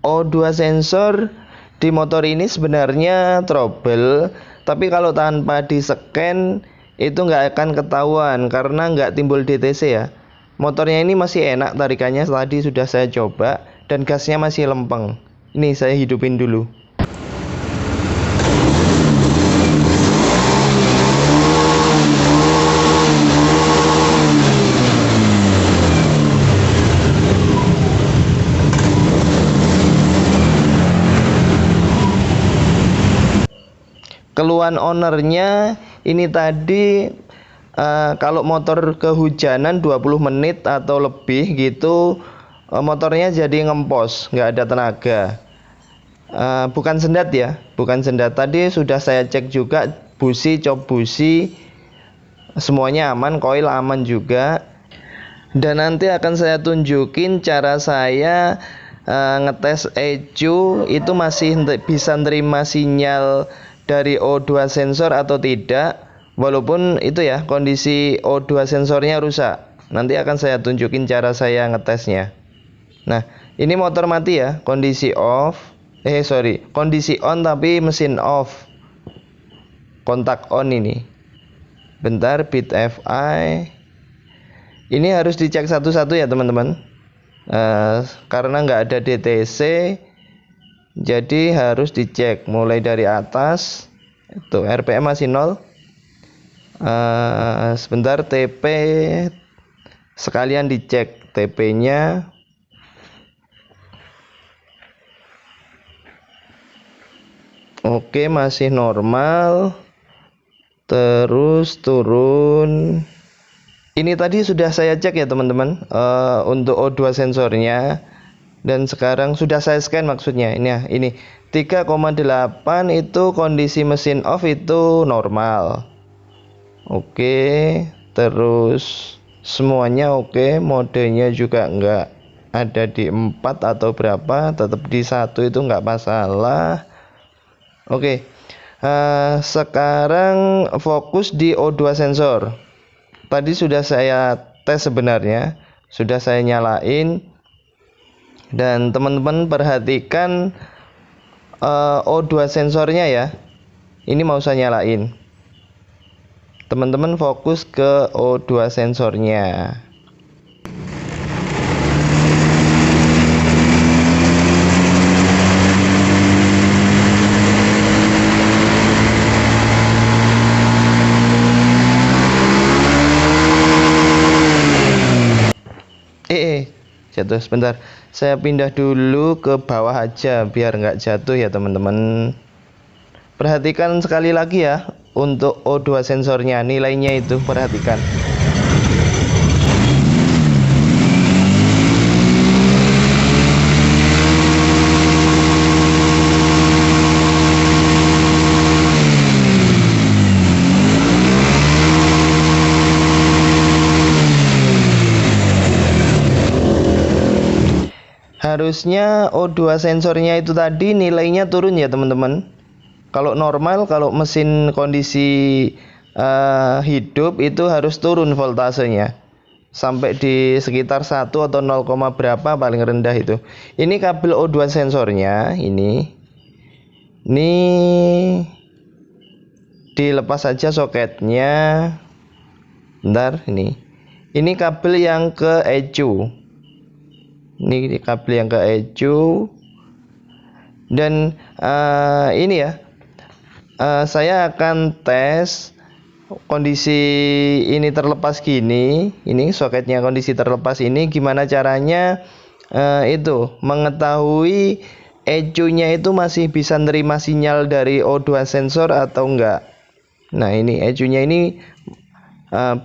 O2 sensor di motor ini sebenarnya trouble, tapi kalau tanpa di scan itu nggak akan ketahuan karena nggak timbul DTC ya. Motornya ini masih enak tarikannya, tadi sudah saya coba dan gasnya masih lempeng. Ini saya hidupin dulu. Keluhan ownernya ini tadi kalau motor kehujanan 20 menit atau lebih gitu, motornya jadi ngempos, nggak ada tenaga. Bukan sendat ya, bukan sendat. Tadi sudah saya cek juga busi, cop busi, semuanya aman, koil aman juga. Dan nanti akan saya tunjukin cara saya ngetes ECU itu masih bisa nerima sinyal dari O2 sensor atau tidak, walaupun itu ya kondisi O2 sensornya rusak. Nanti akan saya tunjukin cara saya ngetesnya. Nah, ini motor mati ya, kondisi off. Kondisi on tapi mesin off. Kontak on ini. Bentar, bit FI. Ini harus dicek satu-satu ya teman-teman. Karena nggak ada DTC, jadi harus dicek mulai dari atas. Itu RPM masih 0. Sebentar, TP sekalian dicek TP-nya. Oke, masih normal. Terus turun. Ini tadi sudah saya cek ya teman-teman, untuk O2 sensornya. Dan sekarang sudah saya scan maksudnya. Ini 3,8 itu kondisi mesin off itu normal. Oke, terus semuanya oke, modenya juga enggak ada di 4 atau berapa, tetap di 1 itu enggak masalah. Oke, sekarang fokus di O2 sensor. Tadi sudah saya tes sebenarnya, sudah saya nyalain. Dan teman-teman perhatikan O2 sensornya ya. Ini mau saya nyalain. Teman-teman fokus ke O2 sensornya. Jatuh sebentar, saya pindah dulu ke bawah aja biar nggak jatuh ya teman-teman. Perhatikan sekali lagi ya untuk O2 sensornya, nilainya itu perhatikan. Harusnya O2 sensornya itu tadi nilainya turun ya teman-teman. Kalau normal, kalau mesin kondisi hidup itu harus turun voltasenya sampai di sekitar 1 atau 0, berapa paling rendah itu. Ini kabel O2 sensornya ini dilepas saja soketnya. Bentar, ini kabel yang ke ECU. Ini kabel yang ke ECU. Dan ini ya, saya akan tes kondisi ini terlepas gini. Ini soketnya kondisi terlepas ini, gimana caranya itu mengetahui ECU-nya itu masih bisa nerima sinyal dari O2 sensor atau enggak. Nah, ini ECU-nya ini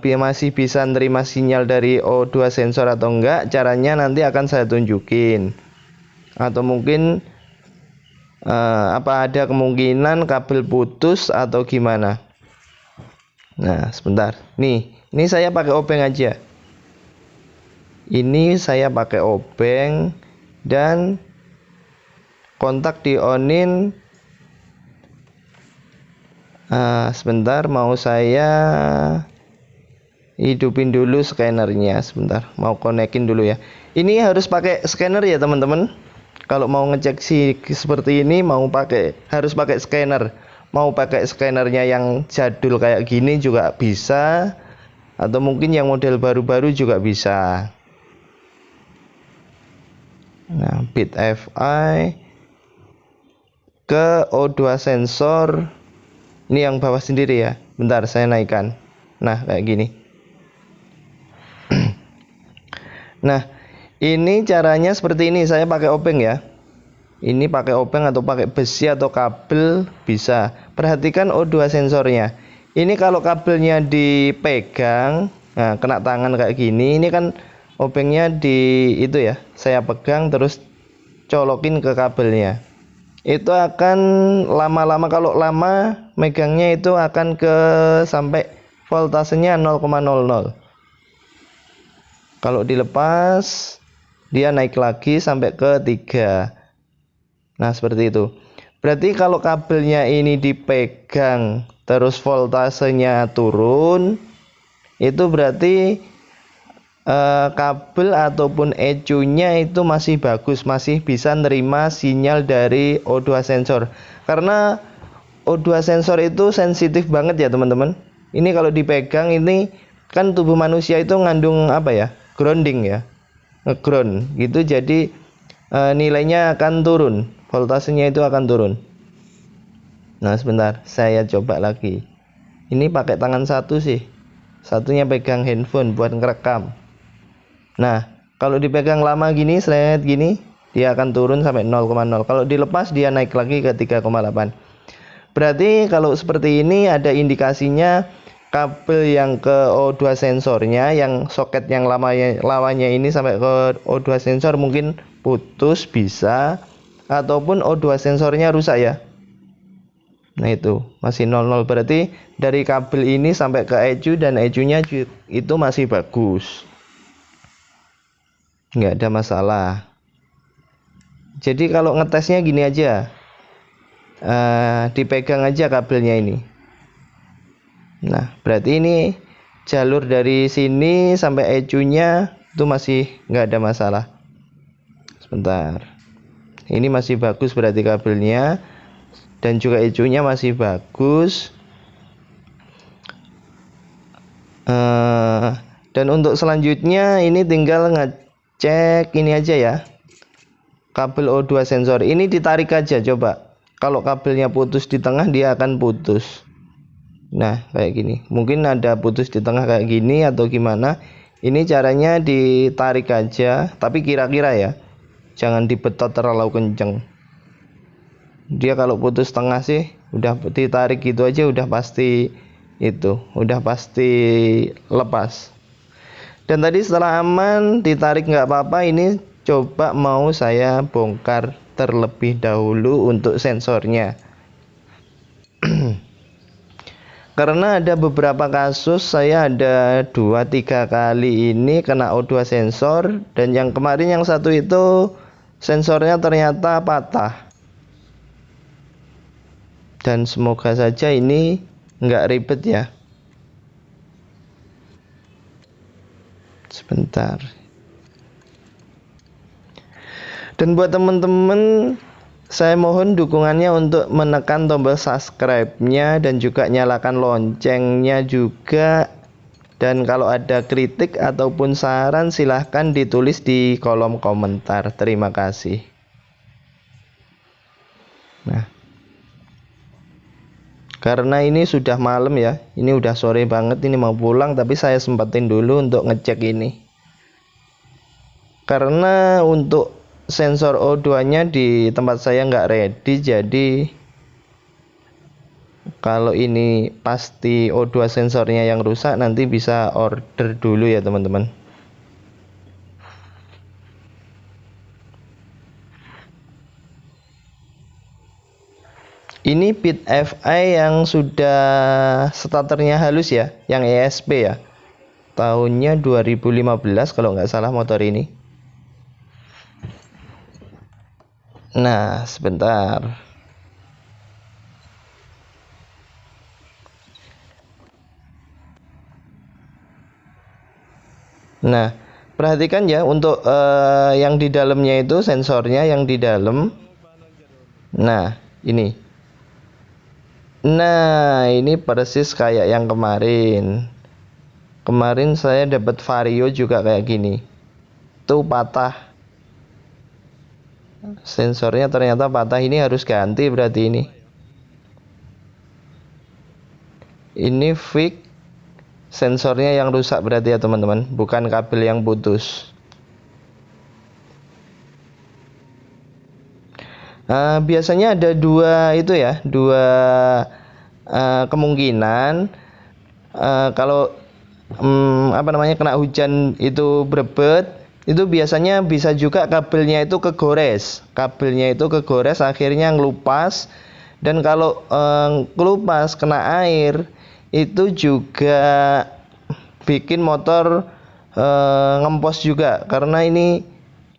masih bisa nerima sinyal dari O2 sensor atau enggak. Caranya nanti akan saya tunjukin. Atau mungkin apa ada kemungkinan kabel putus atau gimana. Nah, sebentar. Ini saya pakai obeng aja. Ini saya pakai obeng dan kontak di onin. Sebentar, mau saya hidupin dulu scannernya. Sebentar, mau konekin dulu ya. Ini harus pakai scanner ya teman-teman. Kalau mau ngecek sih seperti ini harus pakai scanner. Mau pakai scannernya yang jadul kayak gini juga bisa, atau mungkin yang model baru-baru juga bisa. Nah, bit Fi ke O2 sensor. Ini yang bawah sendiri ya. Bentar, saya naikkan. Nah, kayak gini. Nah, ini caranya seperti ini. Saya pakai obeng ya. Ini pakai obeng atau pakai besi atau kabel bisa. Perhatikan O2 sensornya. Ini kalau kabelnya dipegang, nah kena tangan kayak gini, ini kan obengnya di itu ya. Saya pegang terus colokin ke kabelnya. Itu akan lama-lama, kalau lama megangnya itu akan ke sampai voltasenya 0,00. Kalau dilepas dia naik lagi sampai ke 3. Nah, seperti itu. Berarti kalau kabelnya ini dipegang terus voltasenya turun, itu berarti kabel ataupun ECU-nya itu masih bagus, masih bisa nerima sinyal dari O2 sensor. Karena O2 sensor itu sensitif banget ya teman-teman. Ini kalau dipegang, ini kan tubuh manusia itu ngandung apa ya, grounding ya, ngeground gitu. Jadi nilainya akan turun, voltasenya itu akan turun. Nah, sebentar, saya coba lagi. Ini pakai tangan satu sih, satunya pegang handphone buat ngerekam. Nah, kalau dipegang lama gini, seret gini, dia akan turun sampai 0,0. Kalau dilepas dia naik lagi ke 3,8. Berarti kalau seperti ini ada indikasinya kabel yang ke O2 sensornya, yang soket yang lawannya ini sampai ke O2 sensor mungkin putus bisa, ataupun O2 sensornya rusak ya. Nah, itu masih 00, berarti dari kabel ini sampai ke ECU dan ECU-nya itu masih bagus, nggak ada masalah. Jadi kalau ngetesnya gini aja, dipegang aja kabelnya ini. Nah, berarti ini jalur dari sini sampai ECU-nya itu masih nggak ada masalah. Sebentar, ini masih bagus berarti kabelnya, dan juga ECU-nya masih bagus. Dan untuk selanjutnya ini tinggal ngecek ini aja ya, kabel O2 sensor ini ditarik aja coba. Kalau kabelnya putus di tengah, dia akan putus. Nah, kayak gini. Mungkin ada putus di tengah kayak gini atau gimana. Ini caranya ditarik aja, tapi kira-kira ya, jangan dibetot terlalu kenceng. Dia kalau putus tengah sih udah ditarik gitu aja udah pasti lepas. Dan tadi setelah aman ditarik nggak apa-apa, ini coba mau saya bongkar terlebih dahulu untuk sensornya. Karena ada beberapa kasus, saya ada 2-3 kali ini kena O2 sensor, dan yang kemarin yang satu itu sensornya ternyata patah. Dan semoga saja ini nggak ribet ya. Sebentar. Dan buat teman-teman, saya mohon dukungannya untuk menekan tombol subscribe-nya dan juga nyalakan loncengnya juga. Dan kalau ada kritik ataupun saran, silahkan ditulis di kolom komentar. Terima kasih. Nah, karena ini sudah malam ya, ini udah sore banget, ini mau pulang, tapi saya sempetin dulu untuk ngecek ini. Karena untuk sensor O2 nya di tempat saya nggak ready, jadi kalau ini pasti O2 sensornya yang rusak, nanti bisa order dulu ya teman-teman. Ini bit Fi yang sudah starternya halus ya, yang ESP ya. Tahunnya 2015 kalau nggak salah motor ini. Nah, sebentar. Nah, Perhatikan ya untuk yang di dalamnya itu sensornya yang di dalam. Nah, ini. Nah, ini persis kayak yang kemarin. Kemarin saya dapat Vario juga kayak gini. Tuh patah. Sensornya ternyata patah. Ini harus ganti berarti ini. Ini fix sensornya yang rusak berarti ya teman-teman, bukan kabel yang putus. Biasanya ada dua itu ya, dua kemungkinan. Kalau apa namanya kena hujan itu berebet, itu biasanya bisa juga kabelnya itu kegores, akhirnya ngelupas. Dan kalau ngelupas kena air itu juga bikin motor ngempos juga, karena ini